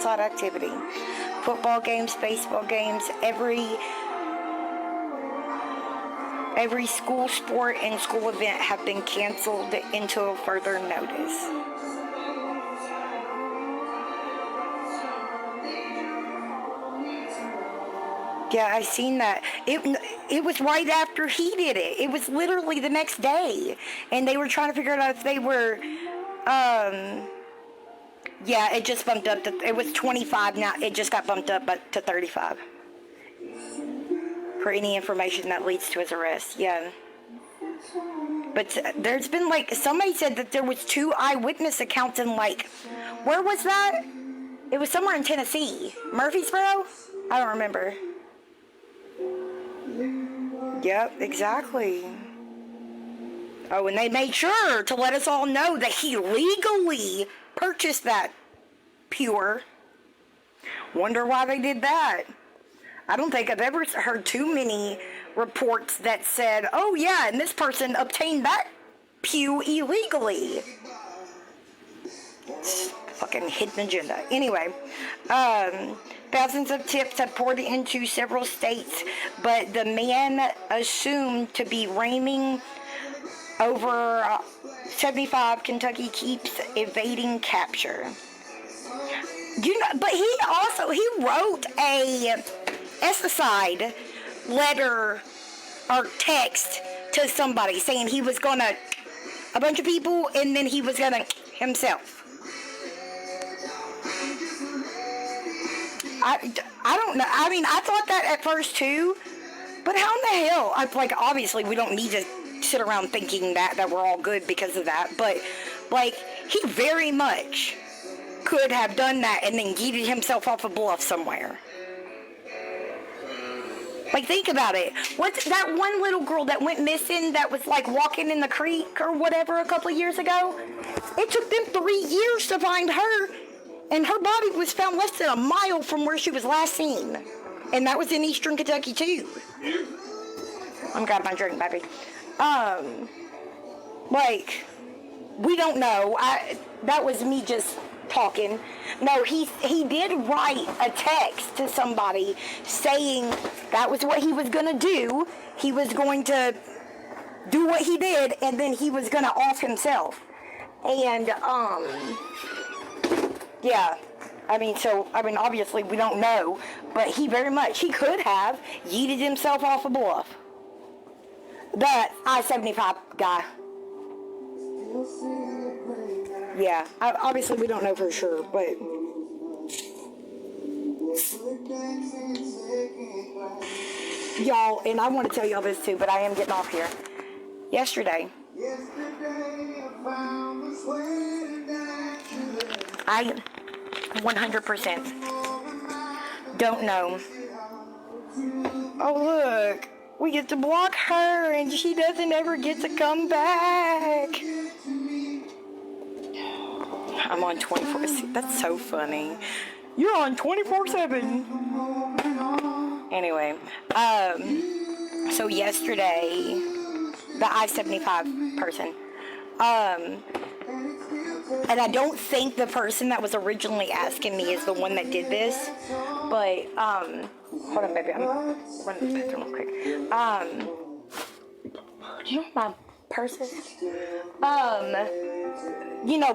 outside activity. Football games, baseball games, every school sport and school event have been canceled until further notice. Yeah, I seen that. It was right after he did it. It was literally the next day, and they were trying to figure out if they were. Yeah, it just bumped up. It was 25 now. It just got bumped up to 35 for any information that leads to his arrest. Yeah. But there's been somebody said that there was 2 eyewitness accounts in where was that? It was somewhere in Tennessee. Murfreesboro? I don't remember. Yep, exactly. Oh, and they made sure to let us all know that he legally purchased that pure. Wonder why they did that. I don't think I've ever heard too many reports that said, oh yeah, and this person obtained that pew illegally. It's fucking hidden agenda. Anyway, thousands of tips have poured into several states, but the man assumed to be reigning over 75 Kentucky keeps evading capture. But he wrote a aside letter or text to somebody saying he was gonna a bunch of people and then he was gonna himself. I don't know. I mean, I thought that at first too, but how in the hell? Obviously we don't need to sit around thinking that we're all good because of that, but he very much could have done that and then yeeted himself off a bluff somewhere. Think about it. What's that one little girl that went missing that was walking in the creek or whatever a couple of years ago? It took them 3 years to find her, and her body was found less than a mile from where she was last seen. And that was in eastern Kentucky too. I'm grabbing my drink, baby. We don't know. That was me just talking. No, he did write a text to somebody saying that was what he was going to do. He was going to do what he did, and then he was going to off himself. And, yeah. Obviously we don't know, but he could have yeeted himself off a bluff. That I-75 guy. Yeah, obviously we don't know for sure, but y'all, and I want to tell y'all this too, but I am getting off here. Yesterday, I 100% don't know. Oh look, we get to block her and she doesn't ever get to come back. I'm on 24/7. That's so funny. You're on 24/7. Anyway, so yesterday, the I-75 person, and I don't think the person that was originally asking me is the one that did this, but, hold on, baby, I'm running to the bathroom real quick. Do you know my purse is?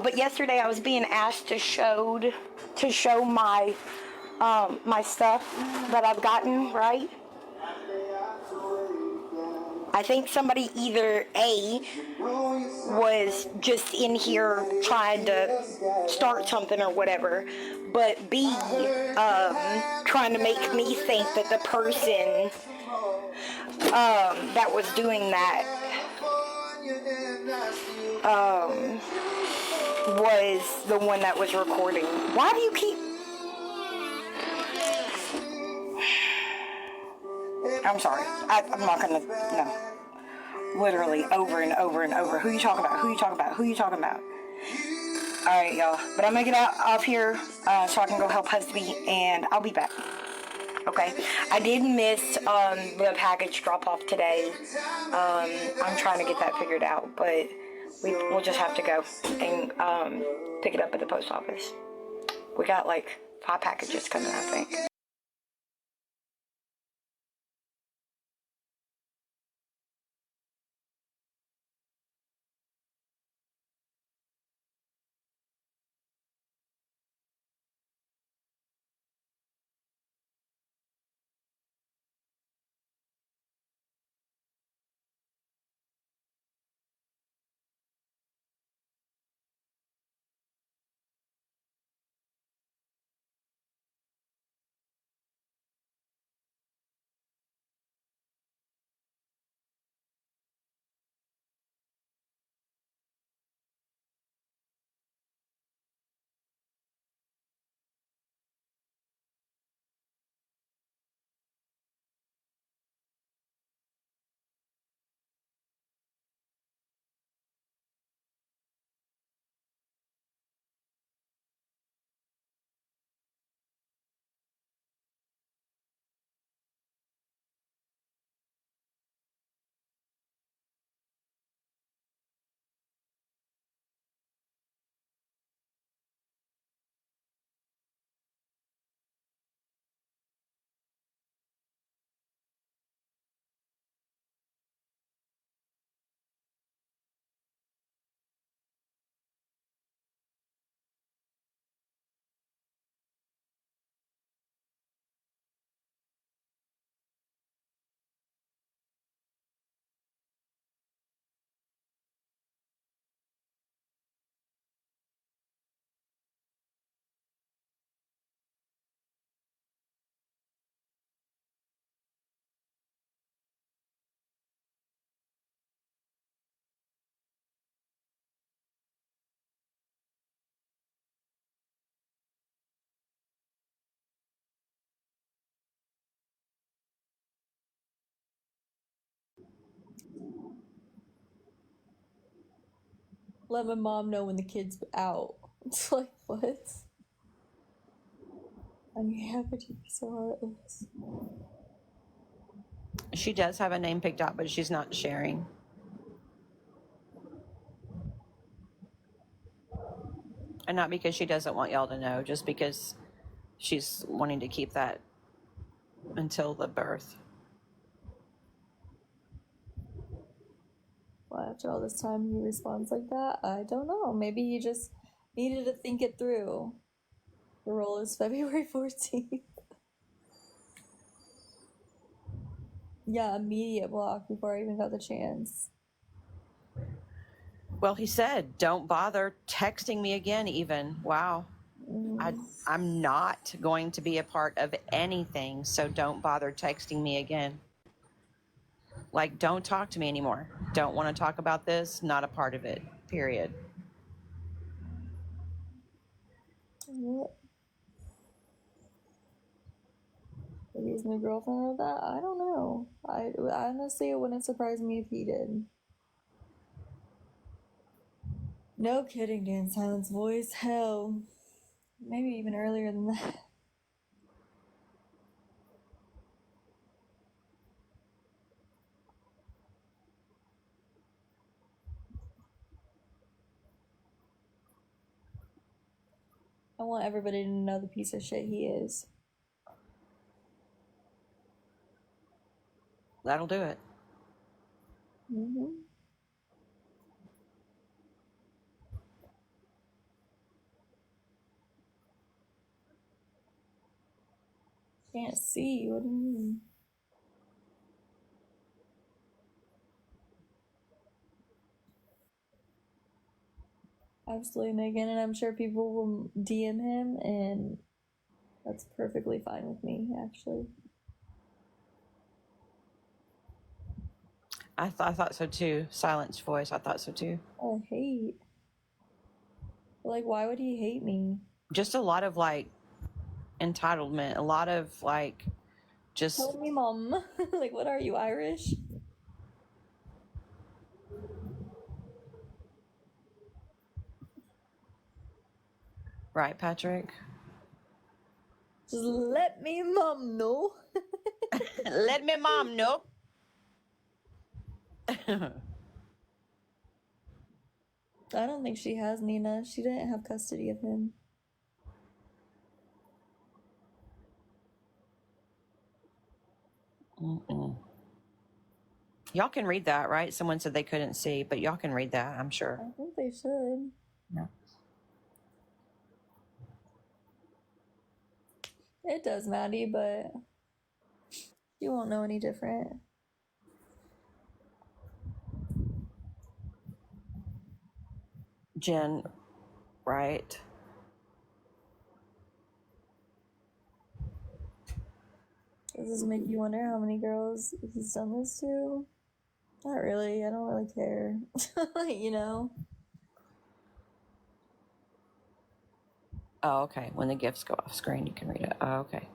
But yesterday I was being asked to show my my stuff that I've gotten, right? I think somebody either A, was just in here trying to start something or whatever, but B, trying to make me think that the person that was doing that was the one that was recording. Why do you keep... I'm sorry. I'm not going to... No. Literally, over and over and over. Who you talking about? Who you talking about? Who you talking about? Alright, y'all. But I'm going to get off here so I can go help husband, and I'll be back. Okay? I did miss the package drop-off today. I'm trying to get that figured out, but we'll just have to go and pick it up at the post office. We got like 5 packages coming, I think. Let my mom know when the kid's out. It's like, what? I mean, how could you be so heartless? She does have a name picked out, but she's not sharing. And not because she doesn't want y'all to know, just because she's wanting to keep that until the birth. Well, after all this time, he responds like that? I don't know. Maybe he just needed to think it through. The roll is February 14th. Yeah, immediate block before I even got the chance. Well, he said, don't bother texting me again, even. Wow. I'm not going to be a part of anything, so don't bother texting me again. Like, don't talk to me anymore. Don't want to talk about this, not a part of it, period. What? Maybe his new girlfriend wrote that? I don't know. I honestly, it wouldn't surprise me if he did. No kidding, Dan Silence voice. Hell, maybe even earlier than that. I want everybody to know the piece of shit he is. That'll do it. Can't see. What do you mean? Absolutely, Megan, and I'm sure people will DM him, and that's perfectly fine with me, actually. I thought so too. Silenced voice, I thought so too. I hate. Like, why would he hate me? Just a lot of like entitlement, a lot of like just. Tell me, mom. Like, what are you, Irish? Right, Patrick? Just let me, mom, know. Let me mom know. I don't think she has Nina. She didn't have custody of him. Mm-mm. Y'all can read that, right? Someone said they couldn't see, but y'all can read that, I'm sure. I think they should. Yeah. It does, Maddie, but you won't know any different. Jen, right? Does this make you wonder how many girls he's done this to? Not really. I don't really care. You know? Oh, okay. When the gifts go off screen, you can read it. Oh, okay.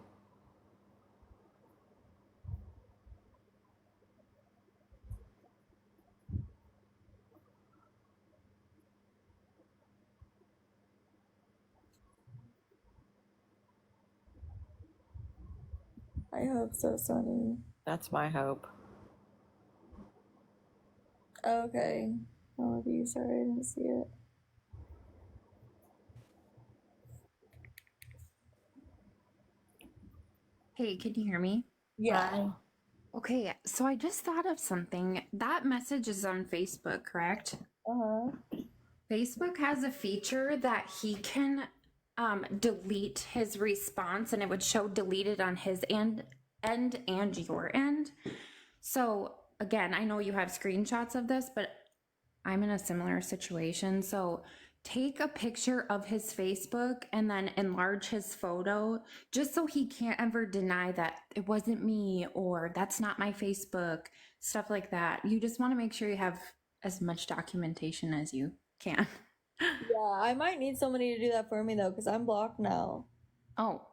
I hope so, Sonny. That's my hope. Okay. I love you. Sorry, I didn't see it. Hey, can you hear me? Yeah. Hi. Okay, so I just thought of something. That message is on Facebook, correct? Uh-huh. Facebook has a feature that he can delete his response and it would show deleted on his end and your end. So again, I know you have screenshots of this, but I'm in a similar situation. So take a picture of his Facebook and then enlarge his photo just so he can't ever deny that it wasn't me or that's not my Facebook, stuff like that. You just want to make sure you have as much documentation as you can. Yeah, I might need somebody to do that for me though, because I'm blocked now. Oh,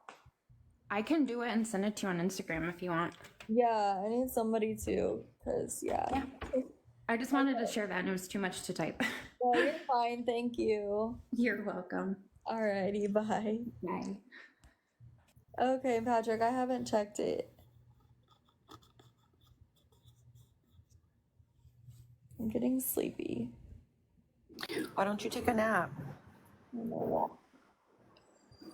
I can do it and send it to you on Instagram if you want. Yeah, I need somebody to, because yeah. I just wanted to share that and it was too much to type. No, you're fine. Thank you. You're welcome. Alrighty, bye. Bye. Okay, Patrick, I haven't checked it. I'm getting sleepy. Why don't you take a nap? I know that.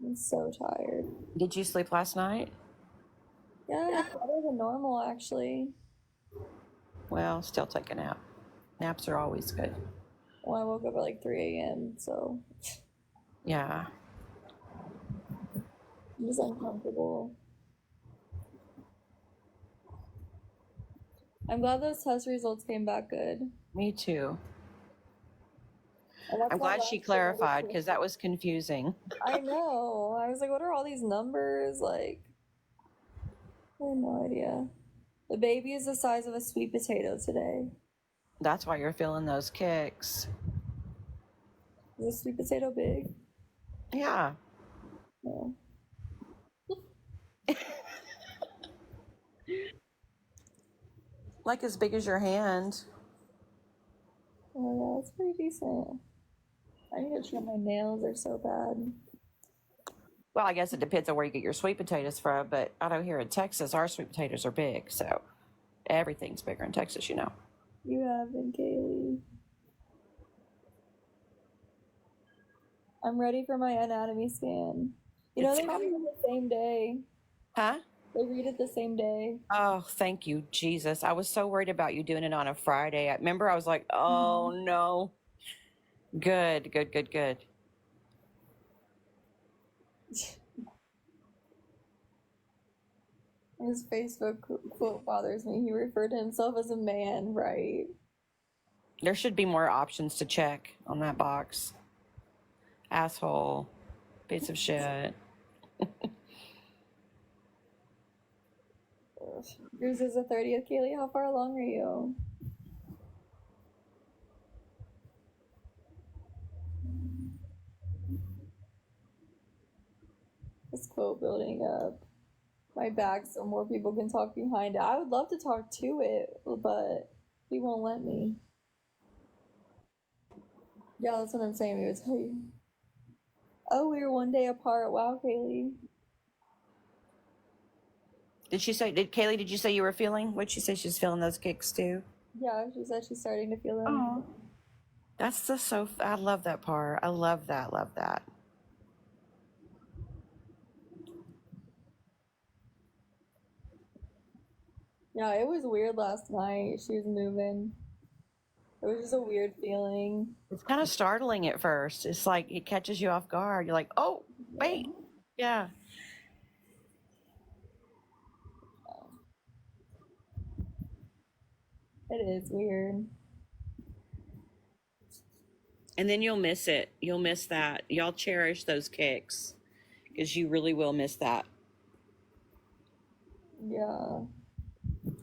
I'm so tired. Did you sleep last night? Yeah, better than normal actually. Well, still take a nap. Naps are always good. Well, I woke up at like 3 a.m., so Yeah. I'm just uncomfortable. I'm glad those test results came back good. Me too. And that's I'm my glad she last clarified thing. because that was confusing. I know. I was like, what are all these numbers? Like, I have no idea. The baby is the size of a sweet potato today. That's why you're feeling those kicks. Is a sweet potato big? Yeah. No. Like as big as your hand. Oh yeah, it's pretty decent. I need to trim my nails, they're so bad. Well, I guess it depends on where you get your sweet potatoes from, but I know here in Texas, our sweet potatoes are big, so everything's bigger in Texas, you know. You have been, Kaylee. I'm ready for my anatomy scan. You know, It's they read it the same day. Huh? They read it the same day. Oh, thank you, Jesus. I was so worried about you doing it on a Friday. I remember I was like, oh no. Good, good, good, good. His Facebook quote bothers me. He referred to himself as a man, right? There should be more options to check on that box. Asshole. Piece of shit. Yours is the 30th, Kaylee. How far along are you? This quote building up my back so more people can talk behind it. I would love to talk to it, but he won't let me. Yeah, that's what I'm saying. We would tell you. Oh, we were one day apart. Wow, Kaylee. Kaylee, did you say you were feeling? What'd she say? She's feeling those kicks too? Yeah, she said she's starting to feel them. Oh. That's just so, I love that part. I love that, love that. Yeah, it was weird last night. She was moving. It was just a weird feeling. It's kind of startling at first. It's like it catches you off guard. You're like, oh, wait. Yeah. It is weird. And then you'll miss it. You'll miss that. Y'all cherish those kicks because you really will miss that. Yeah.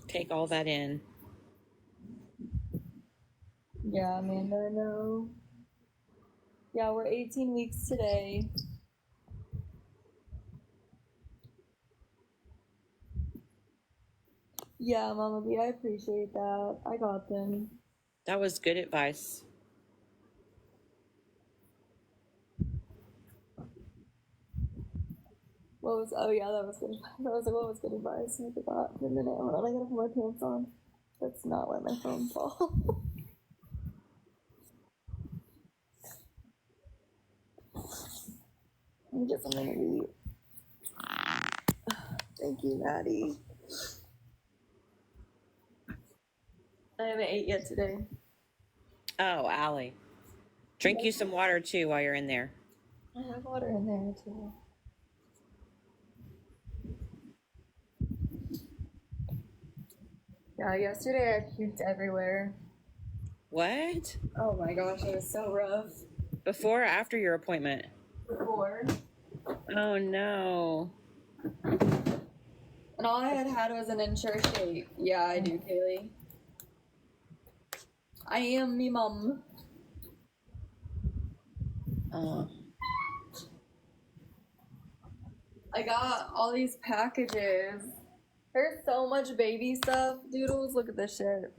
Take all that in. Yeah, Amanda, I know. Yeah, we're 18 weeks today. Yeah, Mama B, I appreciate that. I got them. That was good advice. Oh yeah, that was good. That was like, what was good advice? I forgot. In a minute. Hold on, I gotta put my pants on. Let's not let my phone fall. Let me get something to eat. Thank you, Maddie. I haven't ate yet today. Oh, Allie. Drink you some water too while you're in there. I have water in there too. Yeah, yesterday I puked everywhere. What? Oh my gosh, it was so rough. Before or after your appointment? Before. Oh, no. And all I had was an incher shape. Yeah, I do, Kaylee. I am me mom. I got all these packages. There's so much baby stuff. Doodles, look at this shit.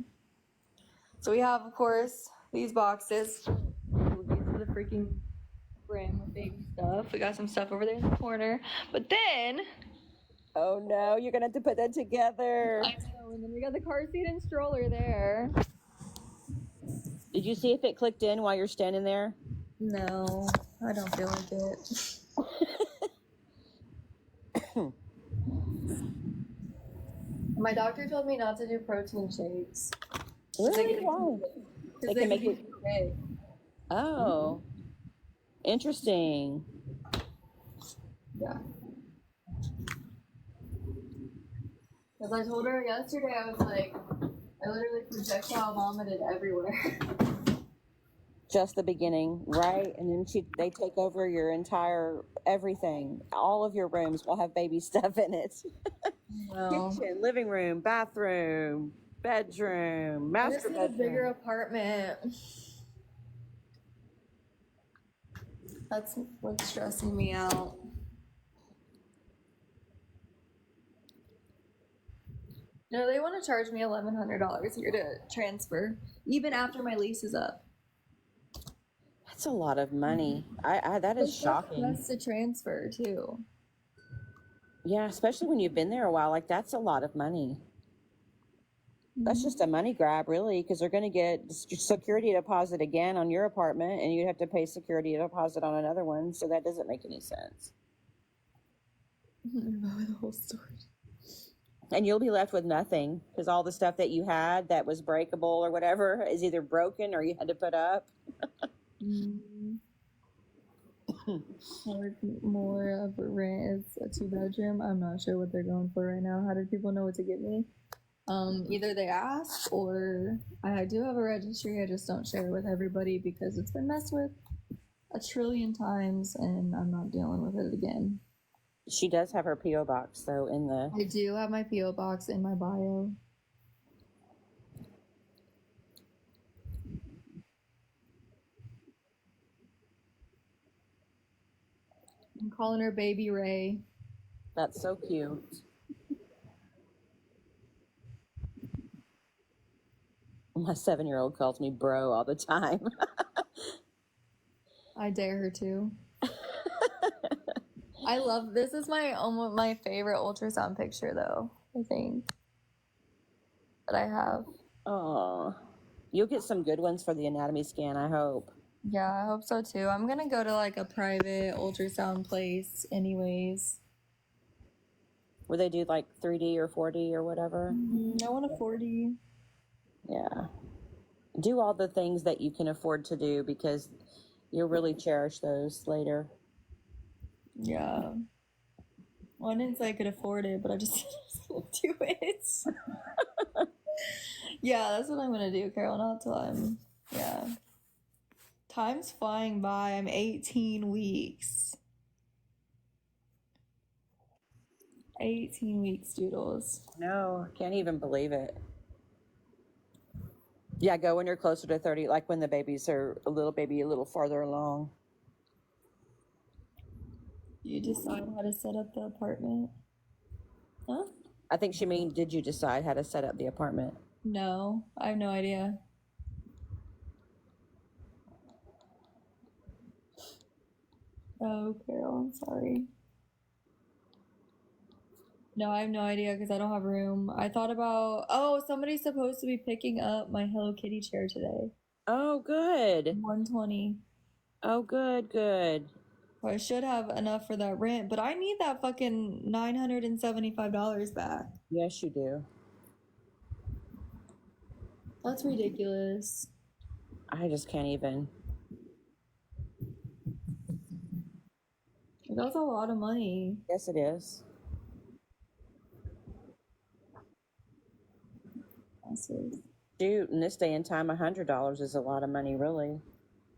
So we have, of course, these boxes. Ooh, these are the freaking brand of baby stuff. We got some stuff over there in the corner. But then... Oh, no. You're going to have to put that together. I know, and then we got the car seat and stroller there. Did you see if it clicked in while you're standing there? No, I don't feel like it. My doctor told me not to do protein shakes. Really? Why? Because They they can make make you- you big. Oh. Interesting. Yeah. Because I told her yesterday, I was like, I literally projectile vomited everywhere. Just the beginning, right? And then they take over your entire everything. All of your rooms will have baby stuff in it. Well, Kitchen, living room, bathroom, bedroom, I master just need a bigger bedroom. apartment. That's what's stressing me out. No, they want to charge me $1,100 here to transfer, even after my lease is up. That's a lot of money. That is shocking. That's to transfer too. Yeah, especially when you've been there a while. Like, that's a lot of money. That's just a money grab, really, because they're going to get security deposit again on your apartment, and you'd have to pay security deposit on another one. So that doesn't make any sense. I don't know the whole story. And you'll be left with nothing because all the stuff that you had that was breakable or whatever is either broken or you had to put up. More of a rent is a 2-bedroom. I'm not sure what they're going for right now. How did people know what to get me? Either they ask or I do have a registry. I just don't share it with everybody because it's been messed with 1,000,000,000 times and I'm not dealing with it again. She does have her P.O. box, though, in the... I do have my P.O. box in my bio. I'm calling her Baby Ray. That's so cute. My 7-year-old calls me bro all the time. I dare her to. I love this. Is my favorite ultrasound picture though. I think that I have. Oh, you'll get some good ones for the anatomy scan, I hope. Yeah, I hope so too. I'm gonna go to like a private ultrasound place, anyways. where they do like 3D or 4D or whatever. I want a 40. Yeah. Do all the things that you can afford to do because you'll really cherish those later. Yeah. Well, I didn't say I could afford it, but I just do it. Yeah, that's what I'm gonna do, Carol. Not till I'm. Yeah. Time's flying by. I'm 18 weeks. 18 weeks, Doodles. No, I can't even believe it. Yeah, go when you're closer to 30, like when the babies are a little farther along. You decide how to set up the apartment? Huh? I think she mean, did you decide how to set up the apartment? No, I have no idea. Oh, Carol, I'm sorry. No, I have no idea because I don't have room. I thought about, oh, somebody's supposed to be picking up my Hello Kitty chair today. Oh, good. 120. Oh, good, good. So I should have enough for that rent, but I need that fucking $975 back. Yes, you do. That's ridiculous. I just can't even. That's a lot of money. Yes, it is. Massive. Shoot, in this day and time, $100 is a lot of money, really.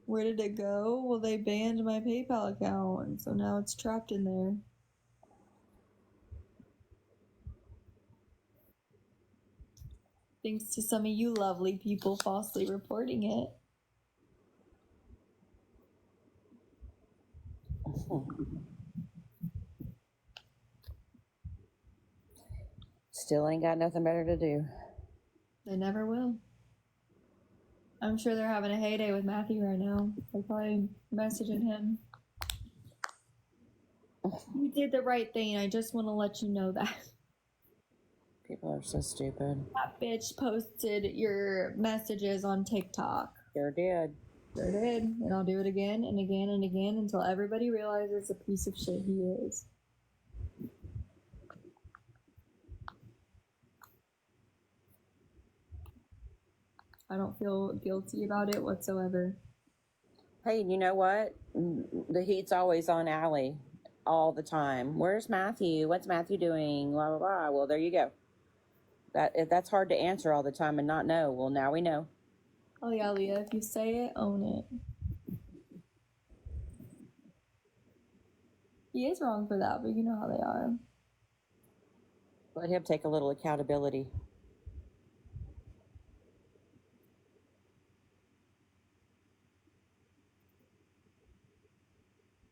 Where did it go? Well, they banned my PayPal account, and so now it's trapped in there. Thanks to some of you lovely people falsely reporting it. Still ain't got nothing better to do. They never will. I'm sure they're having a heyday with Matthew right now. They're probably messaging him. You did the right thing. I just want to let you know that. People are so stupid. That bitch posted your messages on TikTok. Sure did. Sure did. And I'll do it again and again and again until everybody realizes the piece of shit he is. I don't feel guilty about it whatsoever. Hey, you know what? The heat's always on Allie all the time. Where's Matthew? What's Matthew doing? Blah, blah, blah. Well, there you go. That's hard to answer all the time and not know. Well, now we know. Oh yeah, Leah, if you say it, own it. He is wrong for that, but you know how they are. Let him take a little accountability.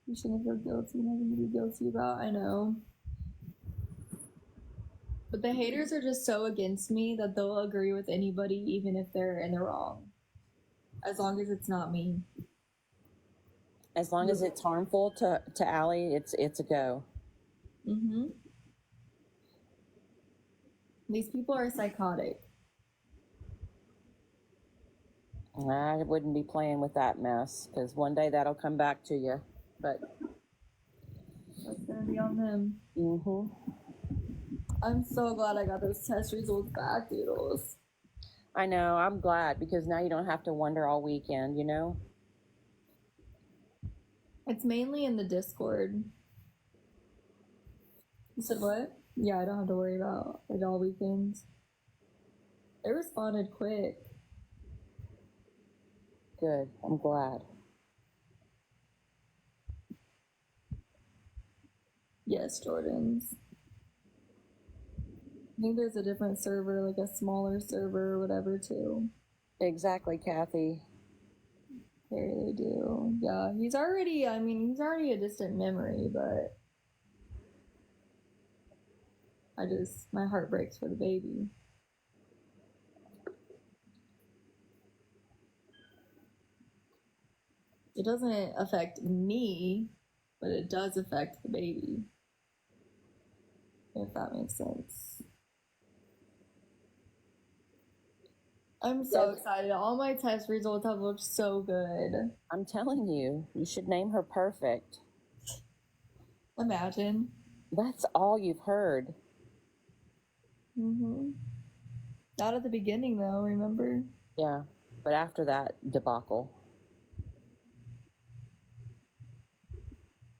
You shouldn't feel guilty, nothing to be guilty about, I know. But the haters are just so against me that they'll agree with anybody even if they're in the wrong. As long as it's not me. As long as it's harmful to Allie, it's a go. Mm-hmm. These people are psychotic. I wouldn't be playing with that mess because one day that'll come back to you. But That's gonna be on them. mm-hmm. I'm so glad I got those test results back, Doodles. I know, I'm glad because now you don't have to wonder all weekend, you know? It's mainly in the Discord. You said what? Yeah, I don't have to worry about it all weekends. They responded quick. Good, I'm glad. Yes, Jordans. I think there's a different server, like a smaller server or whatever, too. Exactly, Kathy. There they do. Yeah, he's already a distant memory, but my heart breaks for the baby. It doesn't affect me, but it does affect the baby. If that makes sense. I'm so excited. All my test results have looked so good. I'm telling you, you should name her Perfect. Imagine. That's all you've heard. Mm-hmm. Not at the beginning, though, remember? Yeah. But after that debacle,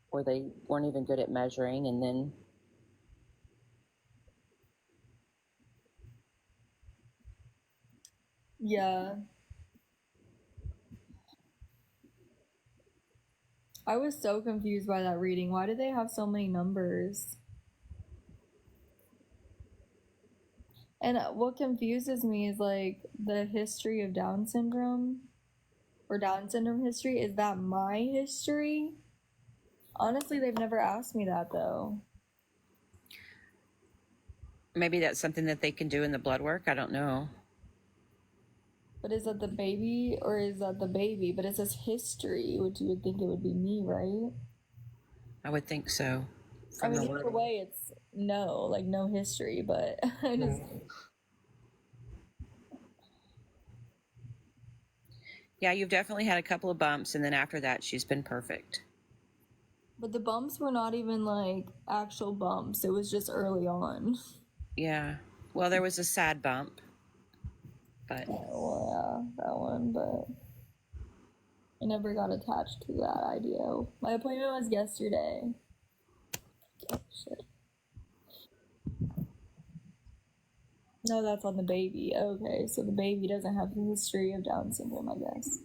where they weren't even good at measuring, and then Yeah. I was so confused by that reading. Why do they have so many numbers? And what confuses me is like the history of Down syndrome or Down syndrome history. Is that my history? Honestly, they've never asked me that though. maybe that's something that they can do in the blood work. I don't know. But is that the baby or is that the baby? But it says history, which you would think it would be me, right? I would think so. I mean, either way, it's no, like no history, but I just. Yeah, you've definitely had a couple of bumps, and then after that, she's been perfect. But the bumps were not even like actual bumps. It was just early on. Yeah. Well, there was a sad bump, but Oh, yeah, that one, but I never got attached to that idea. My appointment was yesterday. Oh, shit. No, that's on the baby. Okay, so the baby doesn't have a history of Down syndrome, I guess.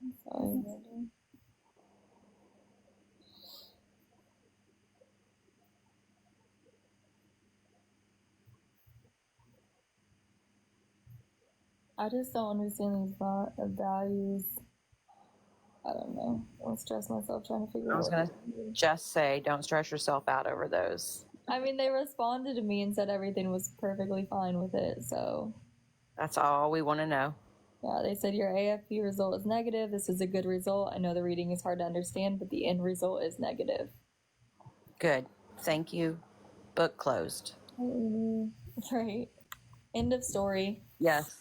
I'm sorry, Amanda. I just don't understand these values. I don't know. I don't stress myself trying to figure I out was what going to just say, don't stress yourself out over those. I mean, they responded to me and said everything was perfectly fine with it, so That's all we want to know. yeah, they said your AFP result is negative. This is a good result. I know the reading is hard to understand, but the end result is negative. Good. Thank you. Book closed. Right. End of story. Yes.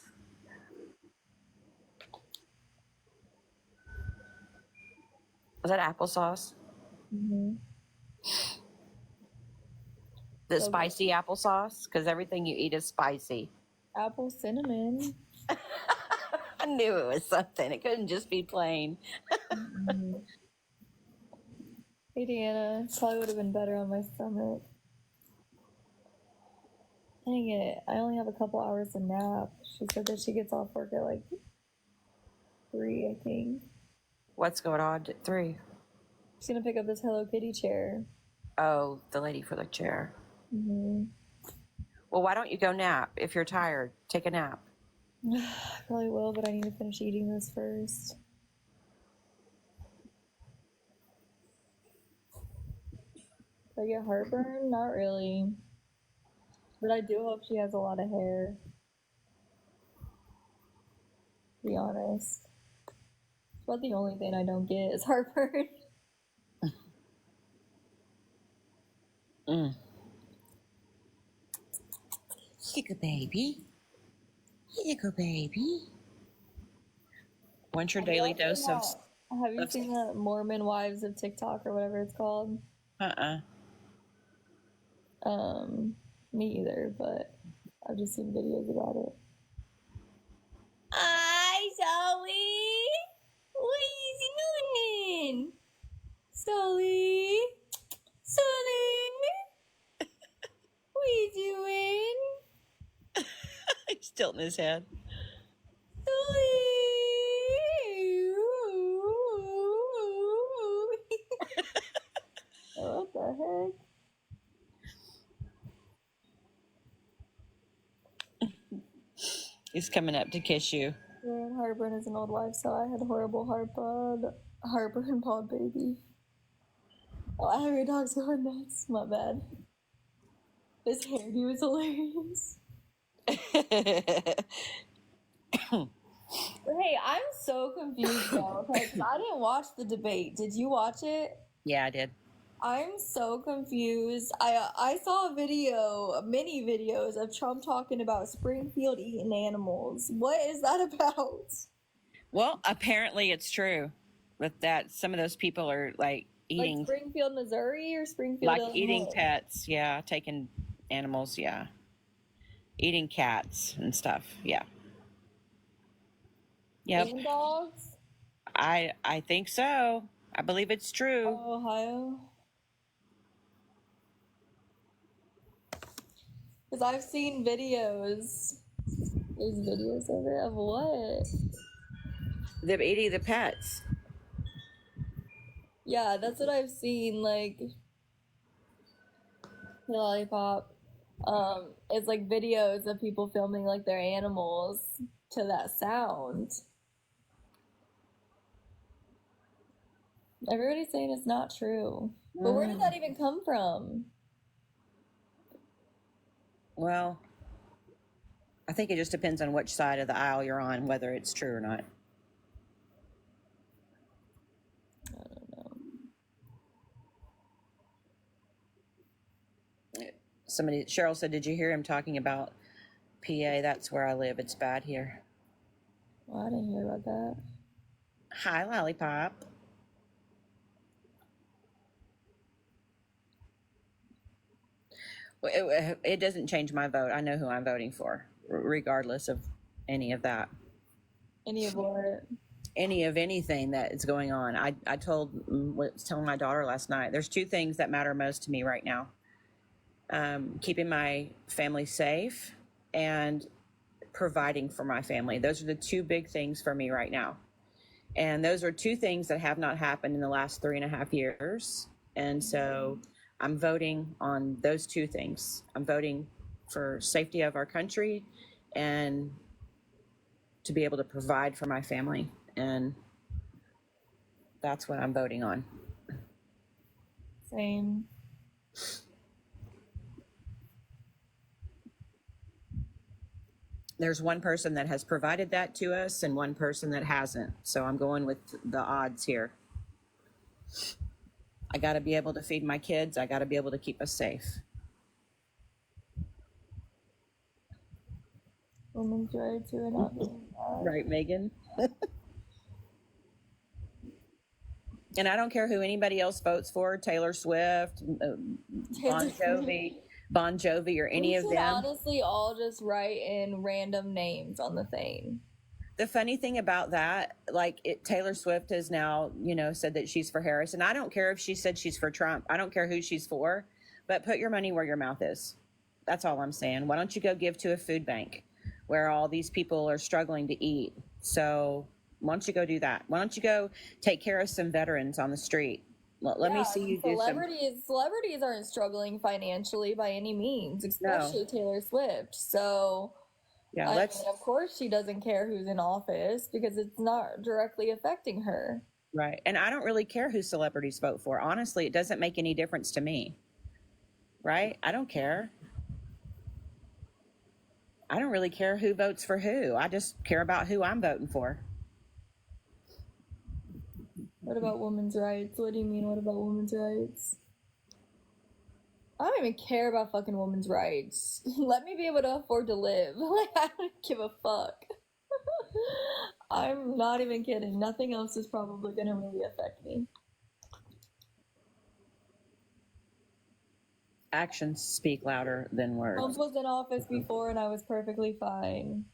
Was that applesauce? Mm-hmm. The So spicy applesauce? Because everything you eat is spicy. apple cinnamon. I knew it was something. It couldn't just be plain. Mm-hmm. Hey, Deanna. Probably would have been better on my stomach. Dang it. I only have a couple hours to nap. She said that she gets off work at like 3, I think. What's going on at 3? She's gonna pick up this Hello Kitty chair. Oh, the lady for the chair. Mm-hmm. Well, why don't you go nap? If you're tired, take a nap. I probably will, but I need to finish eating this first. Do I get heartburn? Not really. But I do hope she has a lot of hair. To be honest. It's about the only thing I don't get is heartburn. Here you go, baby. Here you go, baby. Want your daily dose of... Have you seen the Mormon Wives of TikTok or whatever it's called? Me either, but I've just seen videos about it. Hi, Sully! What are you doing? Sully? Sully? What are you doing? He's tilting his head. Sully! What the heck? He's coming up to kiss you. Yeah, heartburn is an old wife, so I had horrible heartburn pod baby. Oh, I have your dog's going nuts. My bad. This hairdo is hilarious. Hey, I'm so confused now, okay? 'Cause I didn't watch the debate. Did you watch it? Yeah, I did. I'm so confused. I saw many videos of Trump talking about Springfield eating animals. What is that about? Well, apparently it's true, but that some of those people are like Like eating, Springfield, Missouri, or Springfield, like eating Illinois? pets. Yeah, taking animals. Yeah, eating cats and stuff. Yeah. Yep. And dogs? I think so. I believe it's true. Ohio. Because I've seen videos. There's videos of it. Of what? They're eating the pets. Yeah, that's what I've seen. Like, lollipop. It's like videos of people filming like their animals to that sound. Everybody's saying it's not true. But where did that even come from? Well, I think it just depends on which side of the aisle you're on, whether it's true or not. I don't know. Cheryl said, did you hear him talking about PA? That's where I live. It's bad here. Well, I didn't hear about that. Hi, Lollipop. Well, it doesn't change my vote. I know who I'm voting for, regardless of any of that. Any of what? Any of anything that is going on. I was telling my daughter last night, there's two things that matter most to me right now. Keeping my family safe and providing for my family. Those are the two big things for me right now. And those are two things that have not happened in the last 3.5 years. And so I'm voting on those two things. I'm voting for safety of our country and to be able to provide for my family. And that's what I'm voting on. Same. There's one person that has provided that to us and one person that hasn't. So I'm going with the odds here. I got to be able to feed my kids. I got to be able to keep us safe. Women's rights are not doing that. Right, Megan? And I don't care who anybody else votes for, Taylor Swift, Bon Jovi, or any of them. Honestly, all just write in random names on the thing. The funny thing about that, Taylor Swift has now, said that she's for Harris. And I don't care if she said she's for Trump. I don't care who she's for, but put your money where your mouth is. That's all I'm saying. Why don't you go give to a food bank where all these people are struggling to eat? So why don't you go do that? Why don't you go take care of some veterans on the street? Let me see you do some. Celebrities aren't struggling financially by any means, especially Taylor Swift. So, yeah, I mean, of course she doesn't care who's in office because it's not directly affecting her. Right. And I don't really care who celebrities vote for. Honestly, it doesn't make any difference to me. Right? I don't care. I don't really care who votes for who. I just care about who I'm voting for. What about women's rights? What do you mean, what about women's rights? I don't even care about fucking women's rights. Let me be able to afford to live. Like, I don't give a fuck. I'm not even kidding. Nothing else is probably gonna really affect me. Actions speak louder than words. Trump was in office before and I was perfectly fine.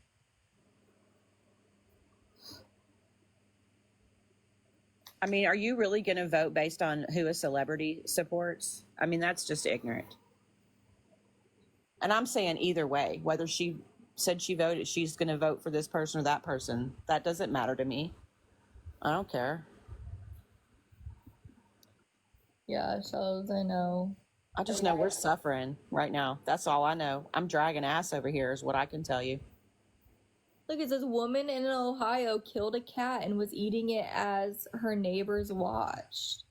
I mean, are you really going to vote based on who a celebrity supports? I mean, that's just ignorant. And I'm saying either way, whether she said she's going to vote for this person or that person, that doesn't matter to me. I don't care. Yeah, shows, I know. I just know we're suffering right now. That's all I know. I'm dragging ass over here is what I can tell you. Look, it says woman in Ohio killed a cat and was eating it as her neighbors watched.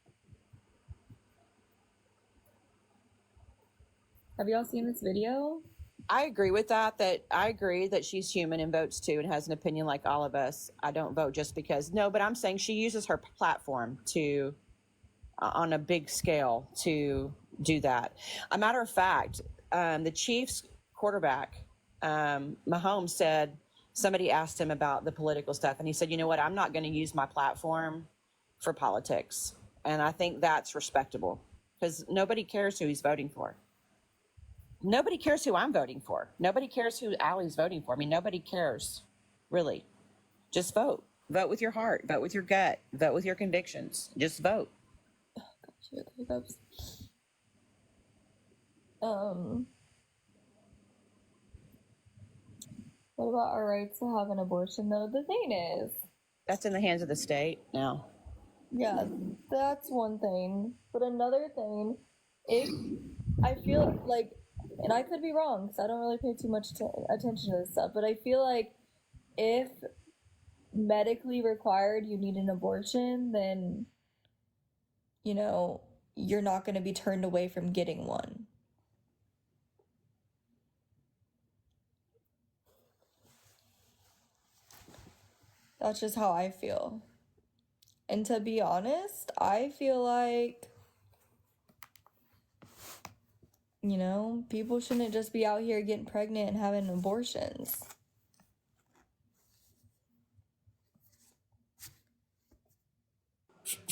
Have y'all seen this video? I agree with that. I agree that she's human and votes too and has an opinion like all of us. I don't vote just because. No, but I'm saying she uses her platform to on a big scale to do that. A matter of fact, the Chiefs quarterback, Mahomes, said somebody asked him about the political stuff, and he said, "You know what? I'm not going to use my platform for politics," and I think that's respectable because nobody cares who he's voting for. Nobody cares who I'm voting for. Nobody cares who Allie's voting for. I mean, nobody cares, really. Just vote. Vote with your heart. Vote with your gut. Vote with your convictions. Just vote. Shit, hiccups. What about our rights to have an abortion, though? The thing is, That's in the hands of the state now. yeah, that's one thing. But another thing, if I feel like, and I could be wrong because I don't really pay too much attention to this stuff, but I feel like if medically required you need an abortion, then, you know, you're not going to be turned away from getting one. That's just how I feel. And to be honest, I feel like, you know, people shouldn't just be out here getting pregnant and having abortions.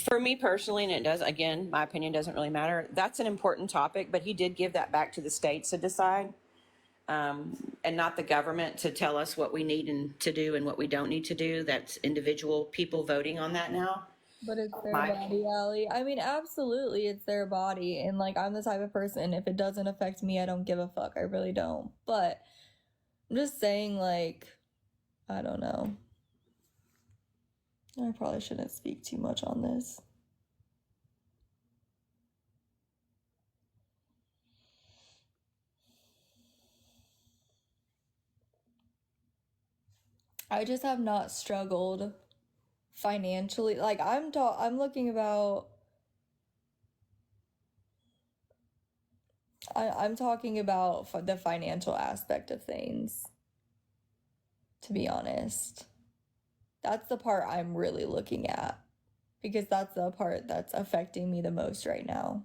For me personally, and it does, again, my opinion doesn't really matter. That's an important topic, but he did give that back to the states to decide, and not the government to tell us what we need and to do and what we don't need to do. That's individual people voting on that now. But it's their body, Allie. I mean, absolutely, it's their body. And, like, I'm the type of person, if it doesn't affect me, I don't give a fuck. I really don't. But I'm just saying, like, I don't know. I probably shouldn't speak too much on this. I just have not struggled financially. Like, I'm looking about, I'm talking about the financial aspect of things, to be honest. That's the part I'm really looking at because that's the part that's affecting me the most right now.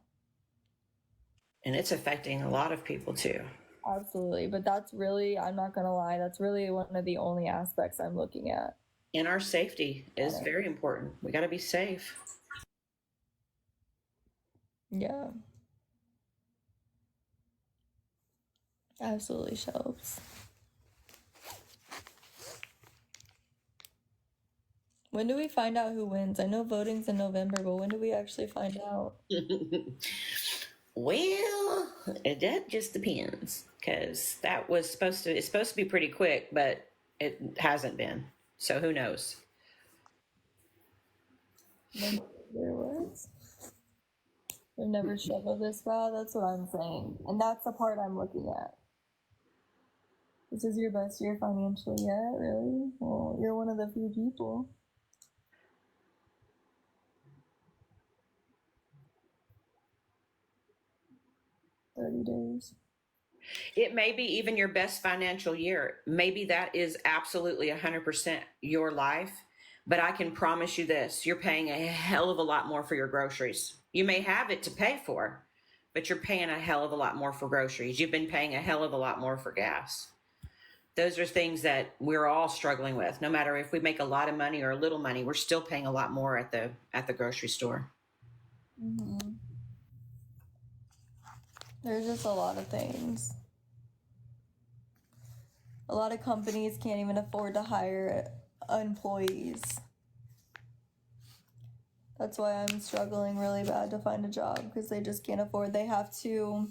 And it's affecting a lot of people too. Absolutely. But that's really, I'm not going to lie, that's really one of the only aspects I'm looking at. And our safety is very important. We got to be safe. Yeah. Absolutely, Shelves. When do we find out who wins? I know voting's in November, but when do we actually find out? Well, that just depends because it's supposed to be pretty quick, but it hasn't been. So who knows? There was. They've never struggled this bad. That's what I'm saying. And that's the part I'm looking at. This is your best year financially yet, really? Well, you're one of the few people. $30. It may be even your best financial year. Maybe that is absolutely 100% your life. But I can promise you this, you're paying a hell of a lot more for your groceries. You may have it to pay for, but you're paying a hell of a lot more for groceries. You've been paying a hell of a lot more for gas. Those are things that we're all struggling with. No matter if we make a lot of money or a little money, we're still paying a lot more at the grocery store. Mm-hmm. There's just a lot of things. A lot of companies can't even afford to hire employees. That's why I'm struggling really bad to find a job because they just can't afford. They have to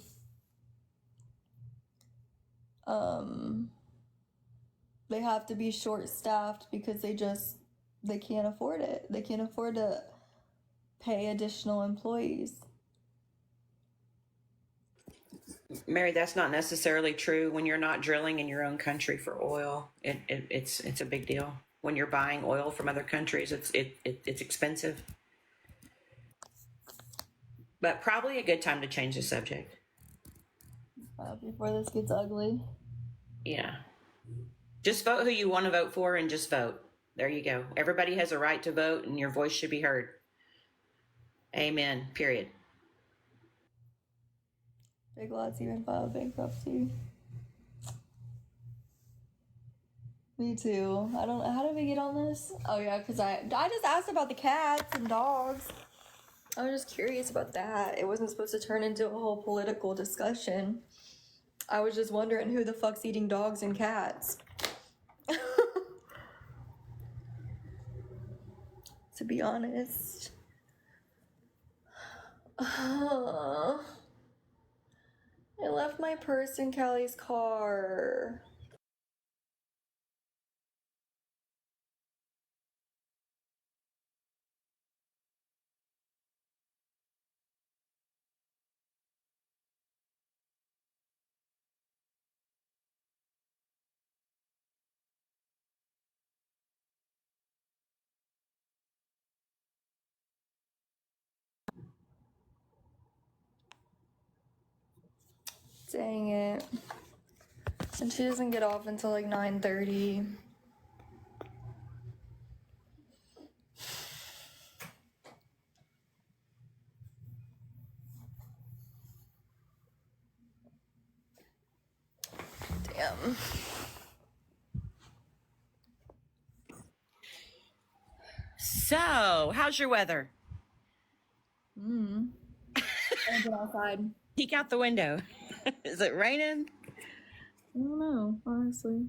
be short-staffed because they can't afford it. They can't afford to pay additional employees. Mary, that's not necessarily true when you're not drilling in your own country for oil. It's a big deal. When you're buying oil from other countries, it's expensive. But probably a good time to change the subject. Before this gets ugly. Yeah. Just vote who you want to vote for and just vote. There you go. Everybody has a right to vote and your voice should be heard. Amen. Period. Big Lots even filed bankruptcy. Me too. I don't. How did we get on this? Oh yeah, because I just asked about the cats and dogs. I was just curious about that. It wasn't supposed to turn into a whole political discussion. I was just wondering who the fuck's eating dogs and cats. To be honest. I left my purse in Callie's car. Dang it. And she doesn't get off until like 9:30. Damn. So, how's your weather? I'm going outside. Peek out the window. Is it raining? I don't know, honestly.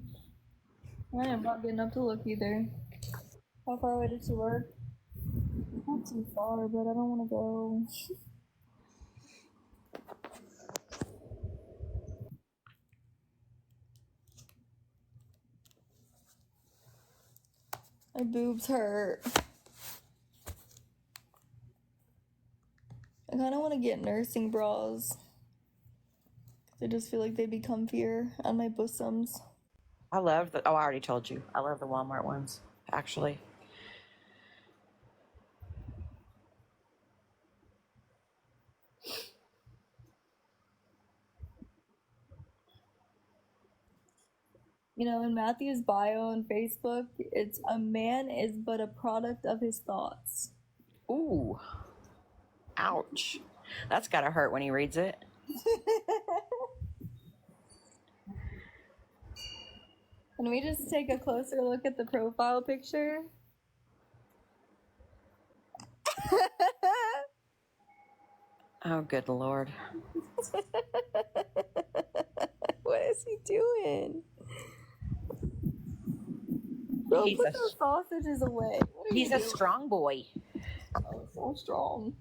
I am not getting up to look either. How far away does she work? Not too far, but I don't want to go. My boobs hurt. I kind of want to get nursing bras. I just feel like they'd be comfier on my bosoms. I love the. Oh, I already told you. I love the Walmart ones, actually. You know, in Matthew's bio on Facebook, it's a man is but a product of his thoughts. Ooh. Ouch. That's got to hurt when he reads it. Can we just take a closer look at the profile picture? Oh, good Lord. What is he doing? Bro, He's put a- those sausages away. What are He's you a doing? strong boy. Oh, so strong.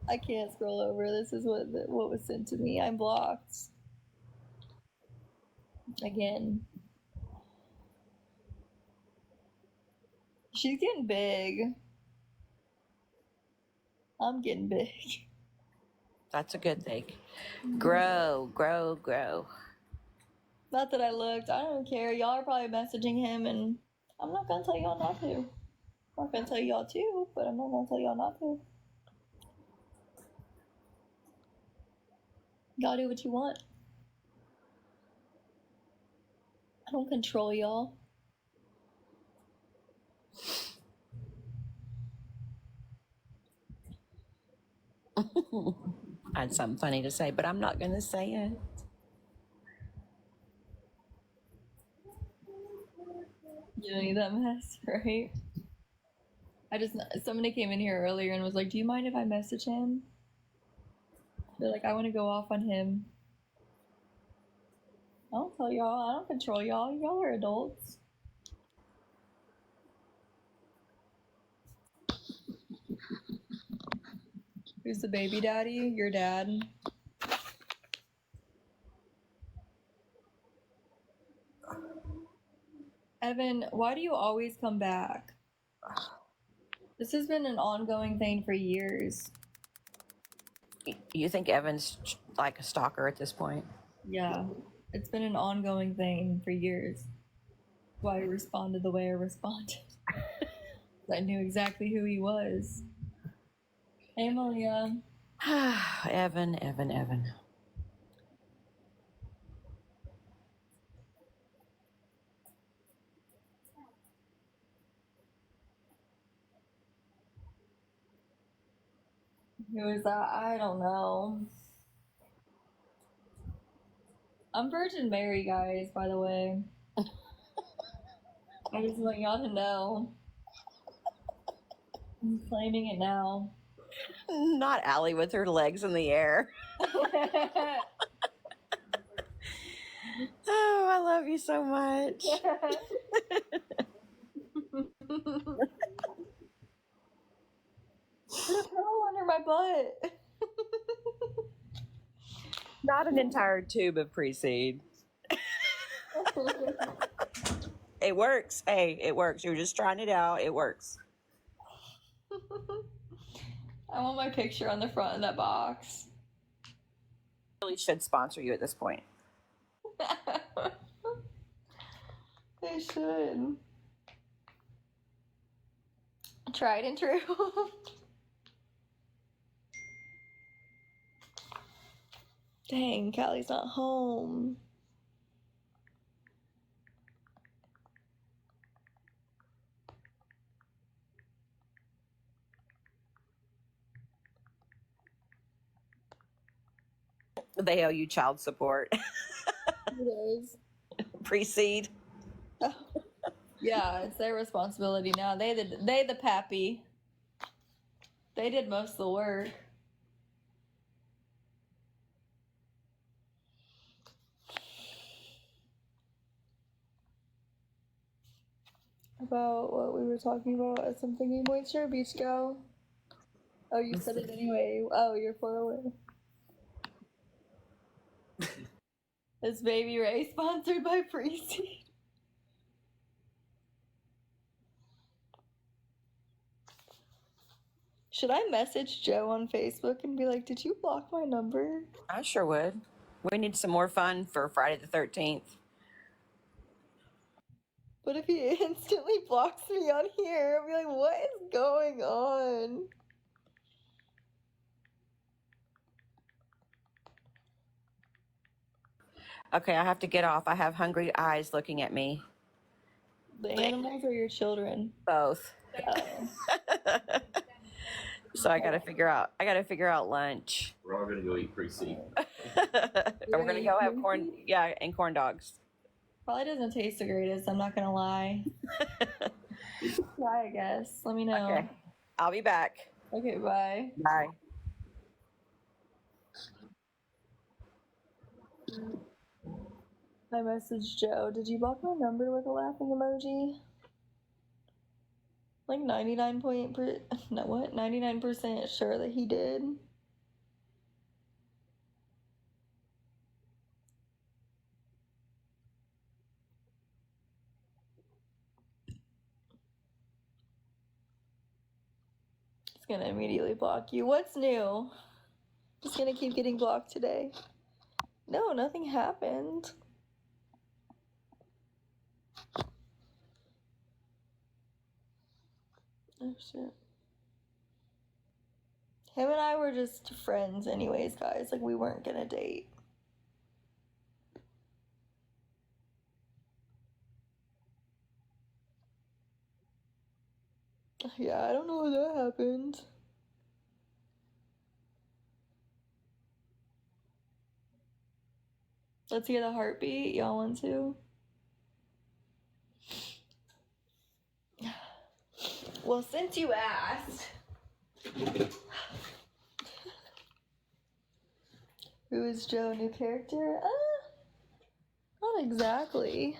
I can't scroll over. This is what was sent to me. I'm blocked. Again. She's getting big. I'm getting big. That's a good thing. Grow, grow, grow. Not that I looked. I don't care. Y'all are probably messaging him, and I'm not gonna tell y'all not to. I'm not gonna tell y'all to, but I'm not gonna tell y'all not to. Y'all do what you want. I don't control y'all. I had something funny to say, but I'm not going to say it. You don't need that mess, right? Somebody came in here earlier and was like, do you mind if I message him? They're like, I want to go off on him. I don't tell y'all. I don't control y'all. Y'all are adults. Who's the baby daddy? Your dad? Evan, why do you always come back? This has been an ongoing thing for years. You think Evan's like a stalker at this point? Yeah, it's been an ongoing thing for years. That's why I responded the way I responded. I knew exactly who he was. Hey, Malia. Evan, Evan, Evan. Who is that? I don't know. I'm Virgin Mary, guys, by the way. I just want y'all to know. I'm claiming it now. Not Allie with her legs in the air. Oh, I love you so much. Put a pillow under my butt. Not an entire tube of pre-seed. It works. Hey, it works. You're just trying it out. It works. I want my picture on the front of that box. Really should sponsor you at this point. They should. Tried and true. Dang, Callie's not home. They owe you child support. It is. Pre-seed. Yeah, it's their responsibility now. They the pappy. They did most of the work. About what we were talking about as I'm thinking, where's your beach go? Oh, you said it anyway. Oh, you're far away. This Baby Ray sponsored by Pre-Seed. Should I message Joe on Facebook and be like, did you block my number? I sure would. We need some more fun for Friday the 13th. But if he instantly blocks me on here, I'll be like, what is going on? Okay, I have to get off. I have hungry eyes looking at me. The animals or your children? Both. Oh. So I gotta figure out lunch. We're all gonna go eat pre-seed. And we're gonna go have corn, yeah, and corn dogs. Probably doesn't taste the greatest, I'm not gonna lie. Try, I guess. Let me know. Okay, I'll be back. Okay, bye. Bye. I messaged Joe. Did you block my number with a laughing emoji? Like 99% sure that he did. It's gonna immediately block you. What's new? Just gonna keep getting blocked today. No, nothing happened. Oh shit. Him and I were just friends anyways, guys. Like, we weren't gonna date. Yeah, I don't know how that happened. Let's hear the heartbeat. Y'all want to? Well, since you asked, who is Joe? New character? Not exactly.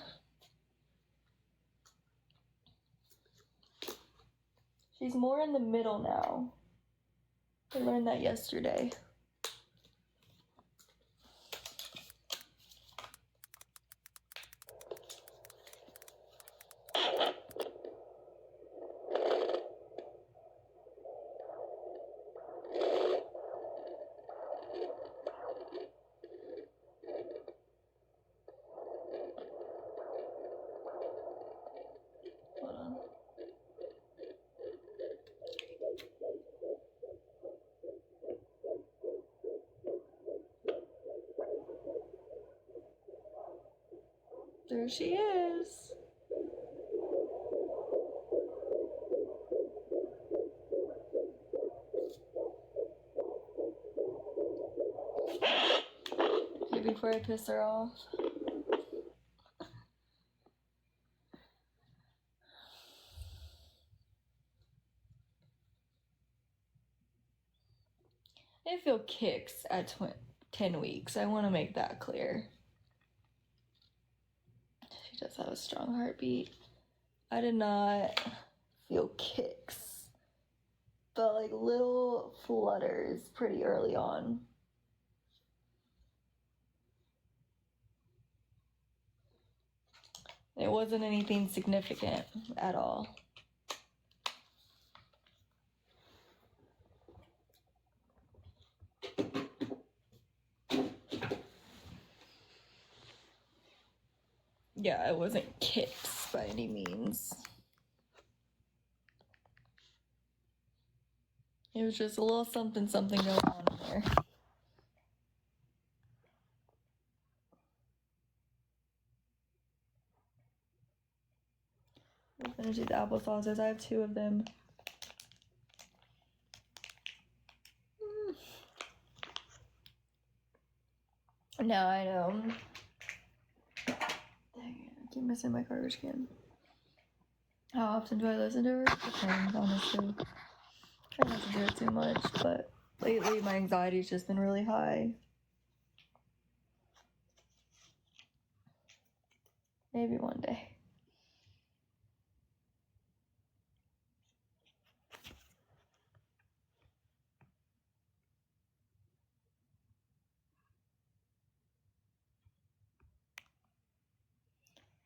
She's more in the middle now. I learned that yesterday. Hold on. There she is. before I piss her off. I feel kicks at 10 weeks. I want to make that clear. She does have a strong heartbeat. I did not feel kicks, but like little flutters pretty early on. It wasn't anything significant at all. Yeah, it wasn't kicks by any means. It was just a little something going on there. We'll finish these applesauces. I have 2 of them. No, I know. Dang it, I keep missing my garbage can. How often do I listen to her? Depends, honestly. I don't listen to it too much, but lately my anxiety's just been really high. Maybe one day.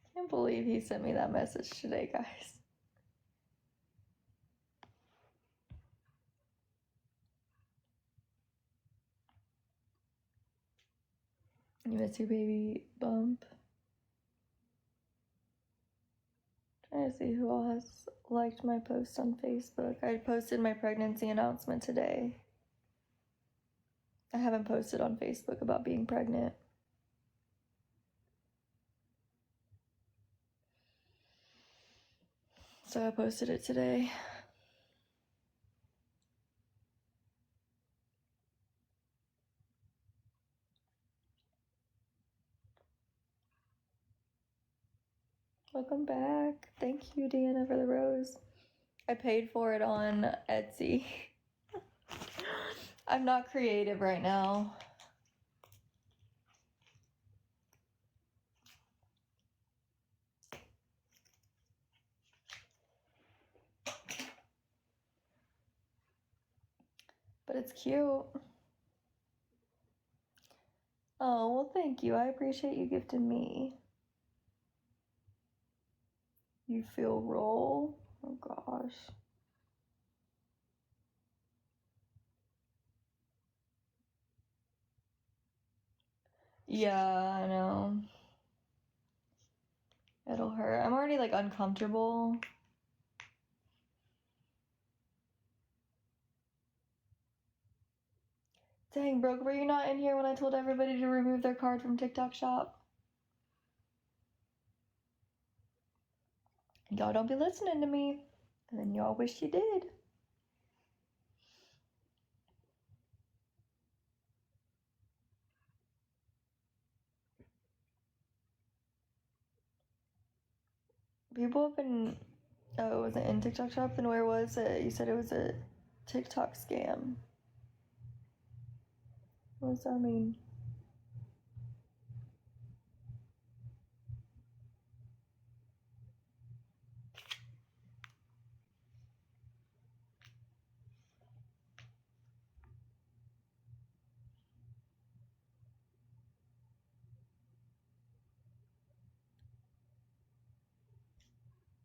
I can't believe he sent me that message today, guys. You miss your baby bump? Trying to see who all has liked my post on Facebook. I posted my pregnancy announcement today. I haven't posted on Facebook about being pregnant. So I posted it today. Welcome back. Thank you, Deanna, for the rose. I paid for it on Etsy. I'm not creative right now. But it's cute. Oh, well, thank you. I appreciate you gifting me. You feel roll? Oh, gosh. Yeah, I know. It'll hurt. I'm already, like, uncomfortable. Dang, Brooke, were you not in here when I told everybody to remove their card from TikTok Shop? Y'all don't be listening to me. And then y'all wish you did. People have been... Oh, it wasn't in TikTok Shop? Then where was it? You said it was a TikTok scam. What does that mean?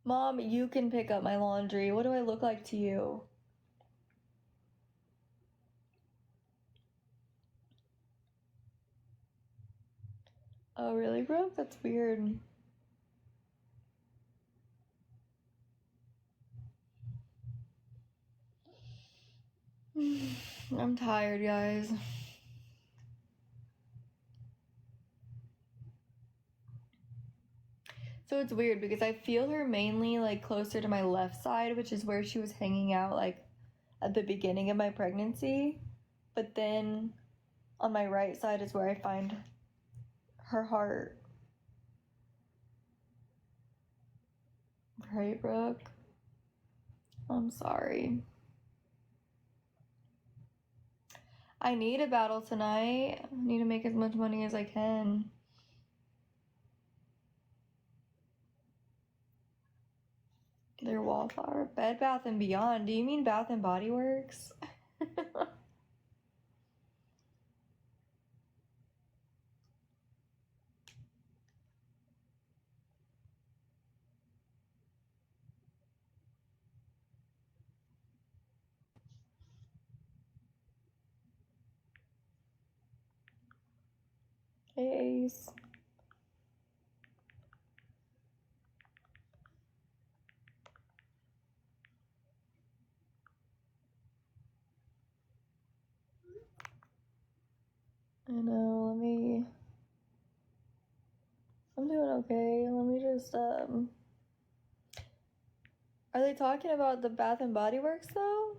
Mom, you can pick up my laundry. What do I look like to you? Oh, really, Brooke? That's weird. I'm tired, guys. So it's weird because I feel her mainly like closer to my left side, which is where she was hanging out like at the beginning of my pregnancy. But then on my right side is where I find her heart. Right, Brooke? I'm sorry. I need a battle tonight. I need to make as much money as I can. Their wallflower. Bed Bath and Beyond. Do you mean Bath and Body Works? Hey, Ace. I know, I'm doing okay. Let me just, Are they talking about the Bath and Body Works, though?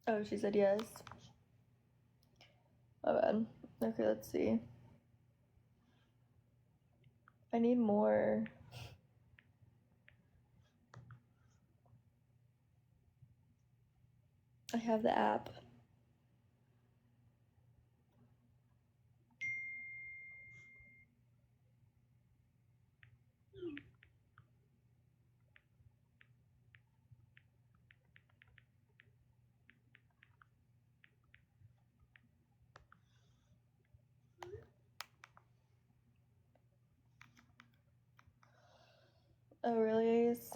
Oh, she said yes. My bad. Okay, let's see. I need more. I have the app. Oh, really, Ace?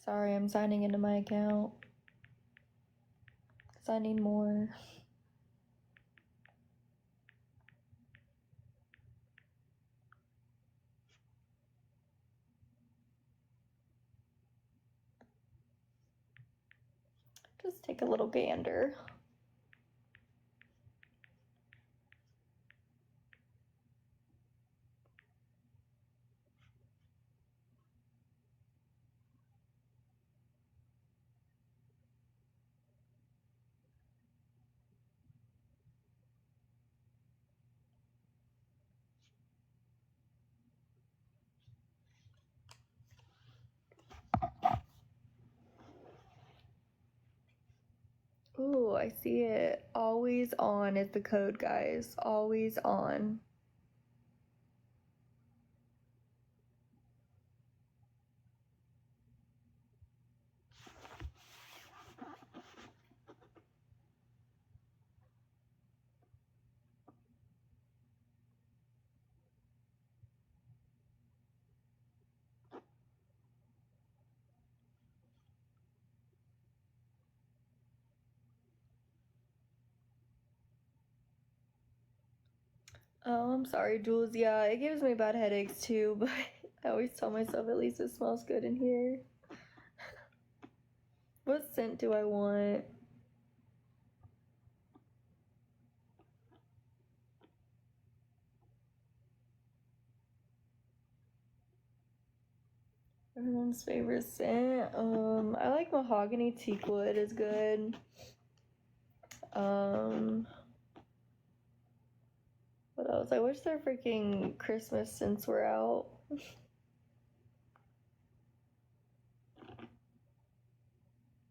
Sorry, I'm signing into my account. Because I need more. Just take a little gander. Ooh, I see it. Always on is the code, guys. Always on. Oh, I'm sorry, Jules. Yeah, it gives me bad headaches too, but I always tell myself at least it smells good in here. What scent do I want? Everyone's favorite scent. I like mahogany teakwood is good. What else? I wish their freaking Christmas scents were out.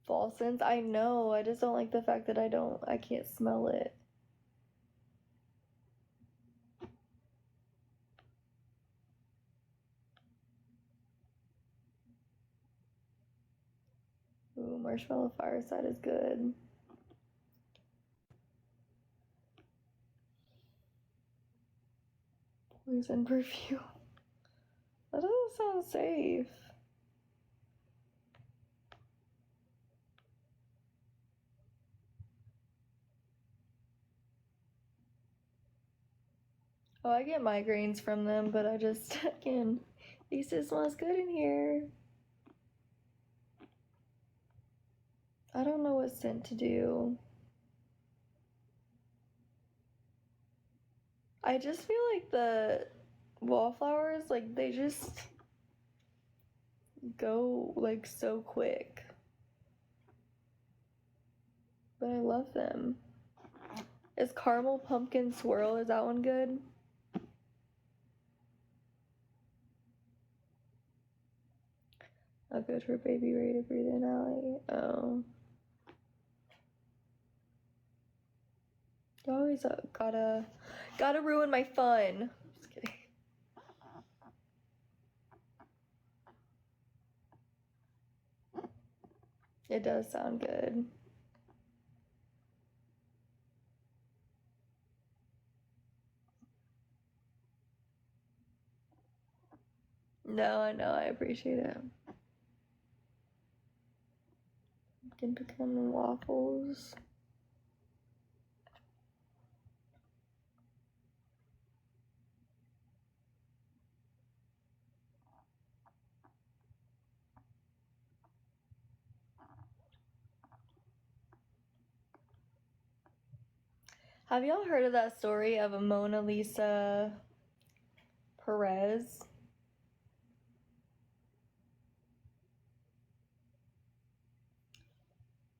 Fall scents. I know. I just don't like the fact that I can't smell it. Ooh, marshmallow fireside is good. Poison perfume. That doesn't sound safe. Oh, I get migraines from them, but I just, again, at least it smells good in here. I don't know what scent to do. I just feel like the wallflowers, like, they just go, like, so quick. But I love them. Is Caramel Pumpkin Swirl, is that one good? Not good for baby ready to breathe in, Allie. Oh. You always gotta ruin my fun. Just kidding. It does sound good. No, I know, I appreciate it. Pumpkin pecan waffles. Have y'all heard of that story of a Mona Lisa Perez?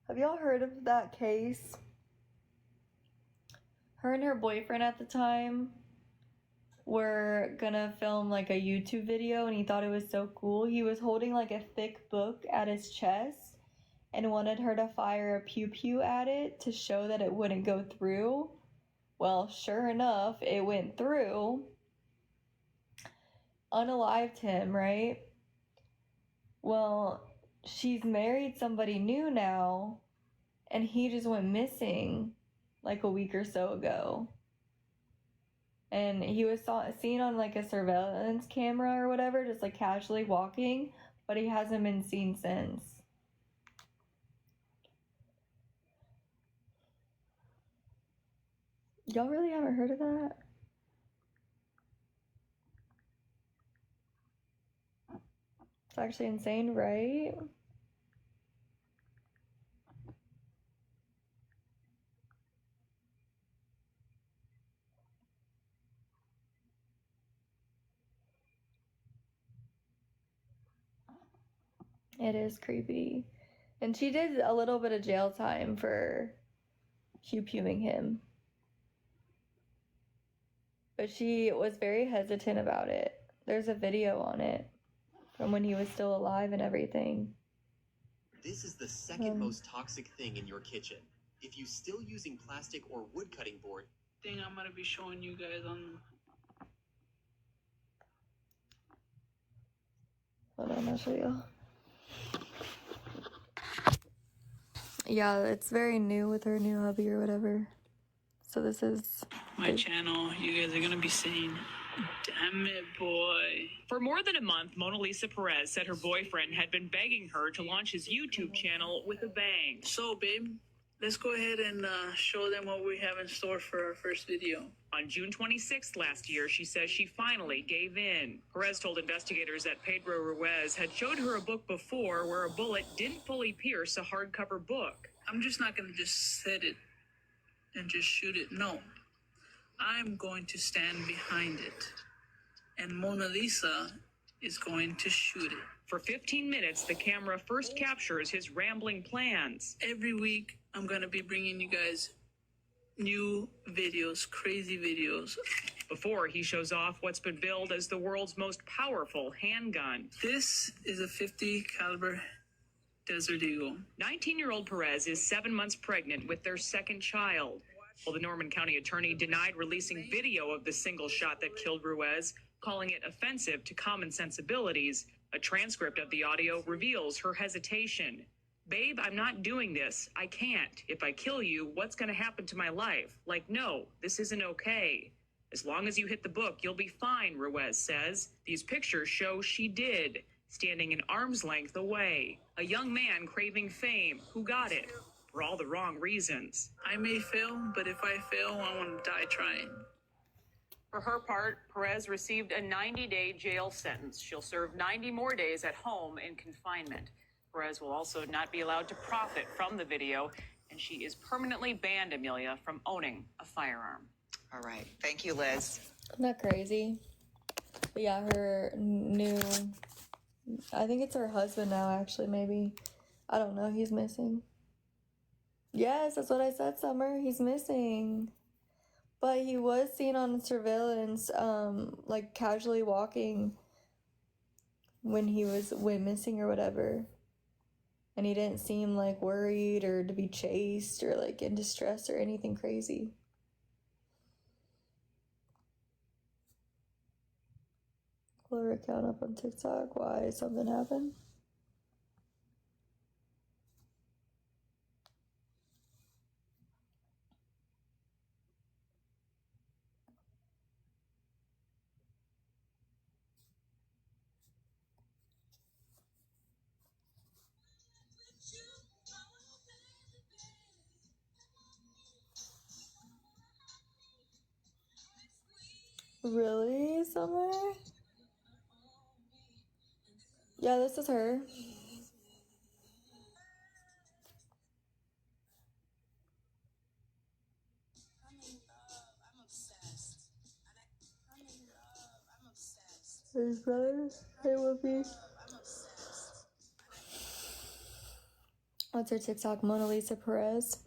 Have y'all heard of that case? Her and her boyfriend at the time were gonna film like a YouTube video, and he thought it was so cool. He was holding like a thick book at his chest and wanted her to fire a pew pew at it to show that it wouldn't go through. Well, sure enough, it went through. Unalived him, right? Well, she's married somebody new now, and he just went missing like a week or so ago. And he was seen on like a surveillance camera or whatever, just like casually walking, but he hasn't been seen since. Y'all really haven't heard of that? It's actually insane, right? It is creepy. And she did a little bit of jail time for pew-pewing him. But she was very hesitant about it. There's a video on it from when he was still alive and everything. This is the second most toxic thing in your kitchen. If you still using plastic or wood cutting board, thing I'm gonna be showing you guys on. Hold on, I'll show you. Yeah, it's very new with her new hubby or whatever. So this is My channel, you guys are gonna be seeing. Damn it, boy. For more than a month, Mona Lisa Perez said her boyfriend had been begging her to launch his YouTube channel with a bang. So, babe, let's go ahead and show them what we have in store for our first video. On June 26th last year, she says she finally gave in. Perez told investigators that Pedro Ruiz had showed her a book before where a bullet didn't fully pierce a hardcover book. I'm just not gonna just set it and just shoot it. No. I'm going to stand behind it. And Mona Lisa is going to shoot it. For 15 minutes, the camera first captures his rambling plans. Every week, I'm going to be bringing you guys new videos, crazy videos. Before he shows off what's been billed as the world's most powerful handgun. This is a 50 caliber Desert Eagle. 19-year-old Perez is 7 months pregnant with their second child. Well, the Norman County attorney denied releasing video of the single shot that killed Ruiz, calling it offensive to common sensibilities. A transcript of the audio reveals her hesitation. Babe, I'm not doing this. I can't. If I kill you, what's going to happen to my life? Like, no, this isn't okay. As long as you hit the book, you'll be fine, Ruiz says. These pictures show she did, standing an arm's length away. A young man craving fame who got it for all the wrong reasons. I may fail, but if I fail, I want to die trying. For her part, Perez received a 90-day jail sentence. She'll serve 90 more days at home in confinement. Perez will also not be allowed to profit from the video, and she is permanently banned, Amelia, from owning a firearm. All right. Thank you, Liz. Isn't that crazy? But yeah, her new, I think it's her husband now, actually, maybe. I don't know, he's missing. Yes, that's what I said, Summer. He's missing. But he was seen on surveillance, like casually walking when he went missing or whatever. And he didn't seem like worried or to be chased or like in distress or anything crazy. Pull her account up on TikTok. Why? Something happened? Really, Summer? Yeah, this is her. His brothers? Hey, Whoopi. What's her TikTok? Mona Lisa Perez.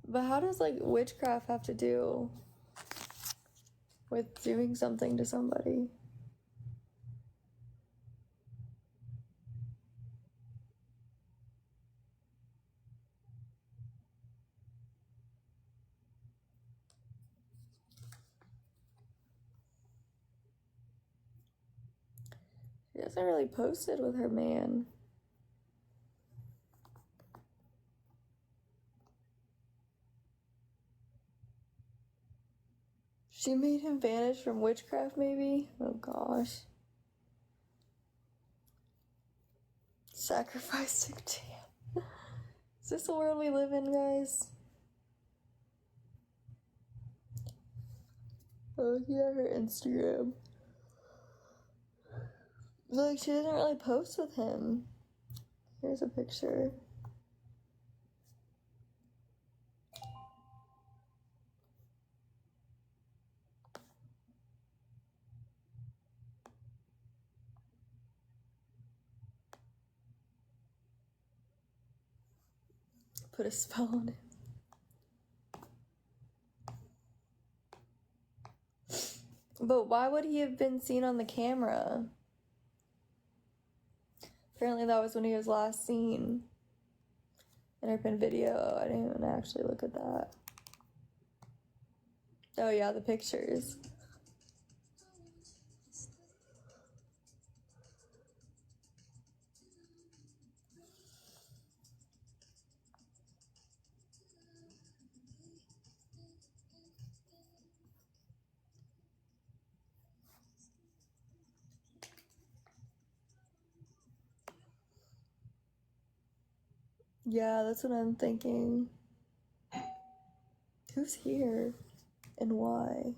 But how does like witchcraft have to do with doing something to somebody? She hasn't really posted with her man. She made him vanish from witchcraft, maybe? Oh gosh. Sacrificing jam. Is this the world we live in, guys? Oh, yeah, her Instagram. Like, she doesn't really post with him. Here's a picture. Put a spell on it. But why would he have been seen on the camera? Apparently that was when he was last seen. Interpin video. I didn't even actually look at that. Oh yeah, the pictures. Yeah, that's what I'm thinking. Who's here? And why?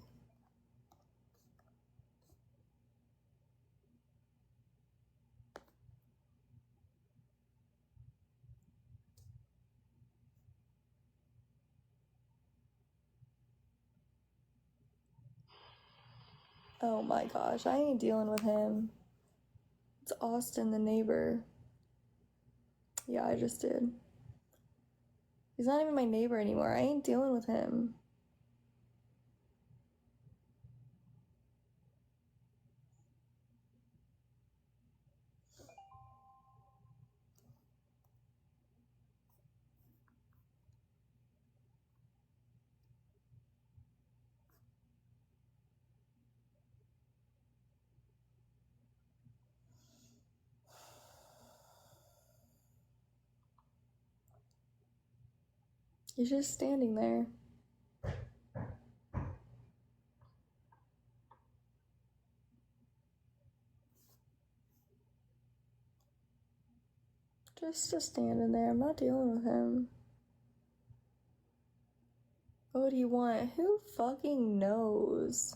Oh my gosh, I ain't dealing with him. It's Austin, the neighbor. Yeah, I just did. He's not even my neighbor anymore. I ain't dealing with him. He's just standing there. Just standing there. I'm not dealing with him. What would he want? Who fucking knows?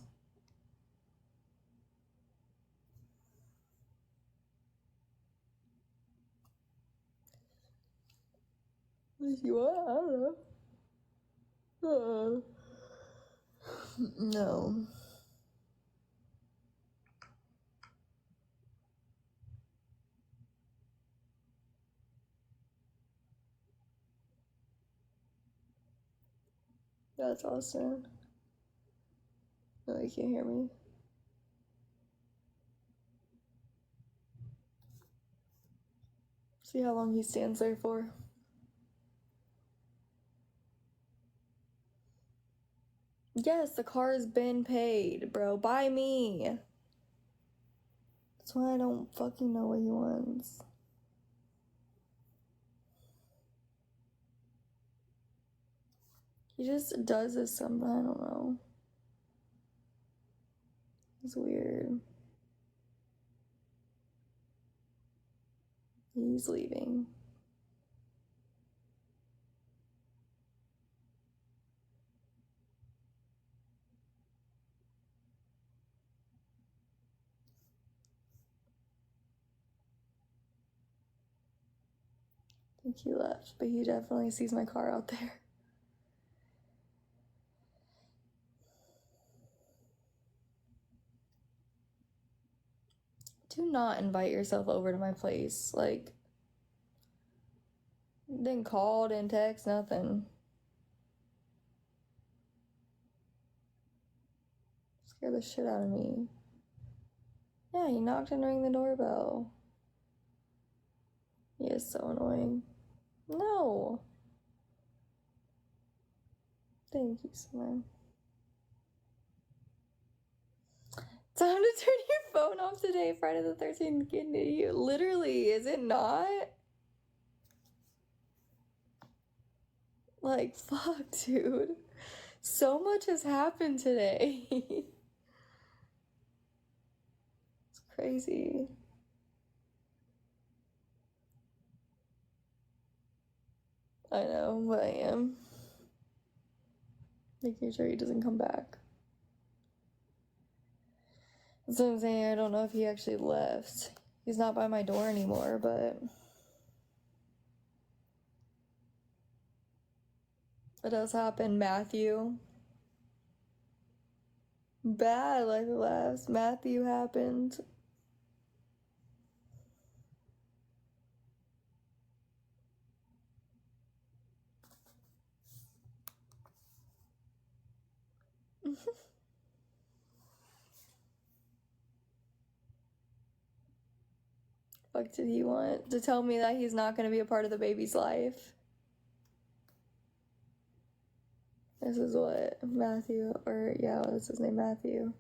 What does he want? I don't know. No. That's Austin. No, you can't hear me. See how long he stands there for. Yes, the car has been paid, bro. By me. That's why I don't fucking know what he wants. He just does this sometimes. I don't know. It's weird. He's leaving. I think he left, but he definitely sees my car out there. Do not invite yourself over to my place. Like, didn't call, didn't text, nothing. Scare the shit out of me. Yeah, he knocked and rang the doorbell. He is so annoying. No. Thank you, Simone. Time to turn your phone off today, Friday the 13th. Get an idiot. Literally, is it not? Like, fuck, dude. So much has happened today. It's crazy. I know, but I am. Making sure he doesn't come back. That's what I'm saying. I don't know if he actually left. He's not by my door anymore, but it does happen. Matthew. Bad life of laughs. Matthew happened. Fuck did he want? To tell me that he's not going to be a part of the baby's life? This is what Matthew, or yeah, what's his name? Matthew.